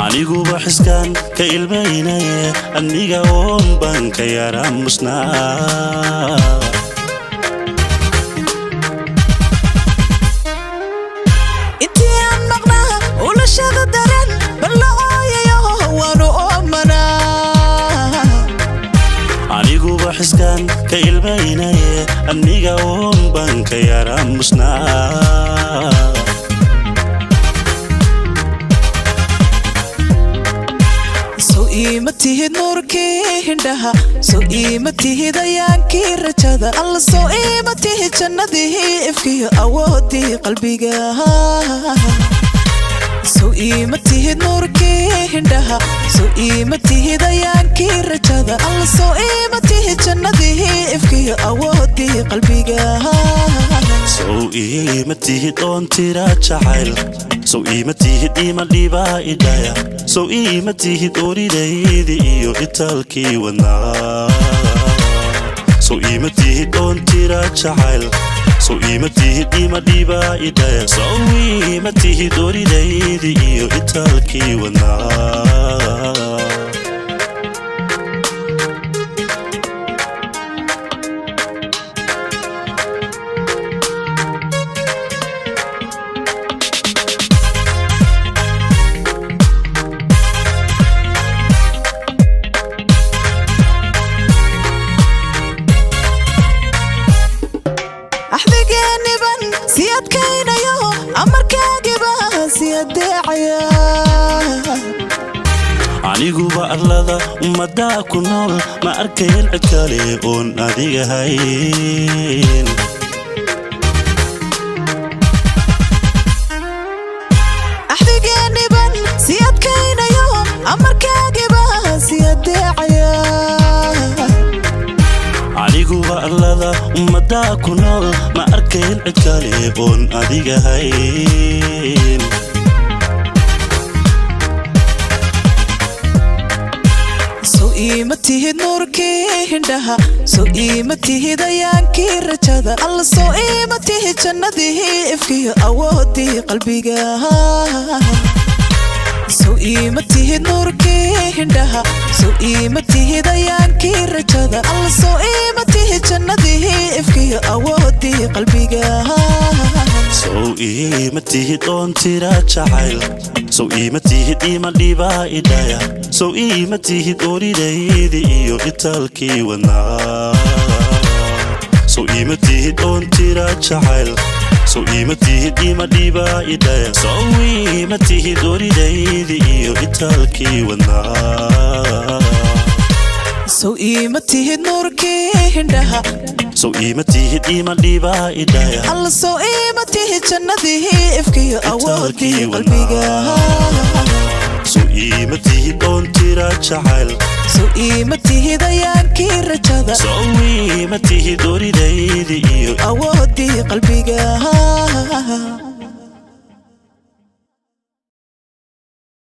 anigu baxiskan ka ilmeynaya aniga oon baan ka yaramusnaa intii aan maqnaa ulashada daran balooyayo waanu oomanaa anigu baxiskan ka ilmeynaya aniga oon baan ka yaramusnaa imatihid nuurkii hindhaha soo imatihid ayaankii rajada alla soo imatihid jannadii ifkiyo awoodii qalbiga soo imatihid nuurkii hindhaha soo imatihid ayaankii rajada alla soo imatihid jannadii ifkiyo awoodii qalbiga soo imatihid oon tira jacayl soo imatihid ima dhibaa idhaya soo imatihid oridaydi iyo italkii wadnaa soo imatihid oon tira jacayl soo imatihid ima dhibaa idhaya soo imatihid oridaydi iyo italkii wadnaa أحذقني سيادكينيو أمركاقبا سيادعيا anigu ba arlada ummadaa ku nool ma arkayn cid kale oon adiga hayn أحذقني سيادكينيو أمركاقبا سيادعيا anigu ba arlada ummadaa ku nool ma arkayn cid kale oon adiga hayn soo imatihid nuurkii hindhaha soo imatihid ayaankii rajada alla soo imatihid jannadii ifkiyo awoodii qalbiga soo imatihid nuurkii hindhaha soo imatihid ayaankii rajada alla soo imatihid jannadii ifkiyo awoodii qalbiga soo imatihid oon tira jacayl soo imatihid ima dhibaa idhaya soo imatihid oridaydi iyo italkii wadnaa soo imatihid oon tira jacayl soo imatihid ima dhibaa idhaya soo imatihid oridaydi iyo italkii wadnaa soo imatihid nuurkii hindhaha soo imatihid ima dhibaa idhaya alla soo imatihid jannadii ifkiyo awoodii qalbiga soo imatihid oon tira jacayl soo imatihid ayaankii rajada soo imatihid oridaydi iyo awoodii qalbiga